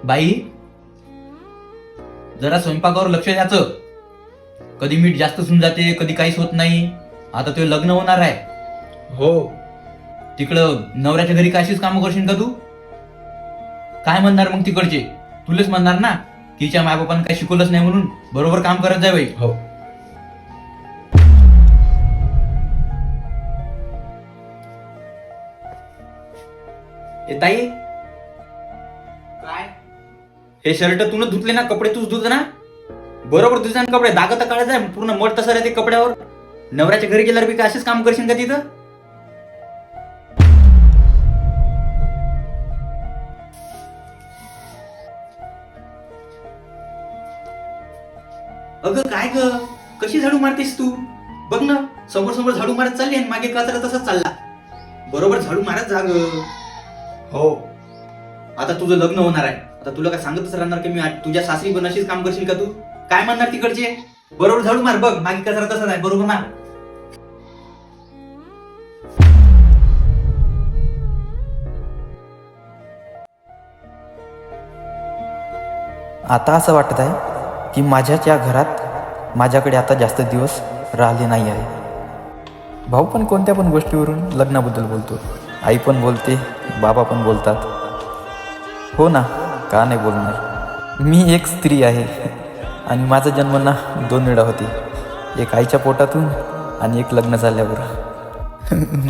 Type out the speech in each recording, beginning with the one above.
बाई, जरा स्वयंपाकावर लक्ष द्यायचं. कधी मीठ जास्त होऊन जाते, कधी काहीच होत नाही. आता ते लग्न होणार आहे. हो. तिकडं नवऱ्याच्या घरी काशीच कामं करशील का तू? काय म्हणणार मग तिकडचे? तुलेच म्हणणार ना की हिच्या मायबापानं काही शिकवलंच नाही म्हणून. बरोबर काम करत जाय बाई. हो. ए ताई, काय? हे शर्ट तून धुतले ना, कपडे तूच धुत ना? बरोबर धुते ना कपडे. दाग तर काढायचं आहे, पूर्ण मड तसं राहते कपड्यावर. नवऱ्याच्या घरी गेल्यावर बी काय असेच काम करशील का तिथं? अगं काय ग, कशी झाडू मारतेस तू? बघ ना, समोर समोर झाडू मारत चालली आणि मागे कचरा तसाच चालला. बरोबर झाडू मारत जा ग. हो. आता तुझं लग्न होणार आहे. आता तुला काय सांगतच राहणार की मी तुझ्या सासरी पण अशीच काम करशील का तू? काय म्हणणार तिकडचे? बरोबर झाडू मार. बघ मागे कचरा तसाच आहे, बरोबर मार. आता असं वाटत आहे की माझ्याच या घरात माझ्याकडे आता जास्त दिवस राहिले नाही आहे. भाऊ पण कोणत्या पण गोष्टीवरून लग्नाबद्दल बोलतो. आई पण बोलते, बाबा पण बोलतात. हो ना, का नाही बोलणार. मी एक स्त्री आहे आणि माझा जन्म ना 2 वेळा होते. एक आईच्या पोटातून आणि एक लग्न झाल्यावर.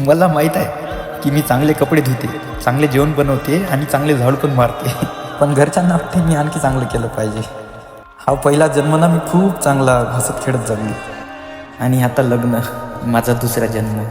मला माहीत आहे की मी चांगले कपडे धुते, चांगले जेवण बनवते आणि चांगले झाडू पण मारते. पण घरच्यांना वाटते मी आणखी चांगलं केलं पाहिजे. हा पहिला जन्म ना मी खूप चांगला हसत खेळत जगली आणि आता लग्न, माझा दुसरा जन्म.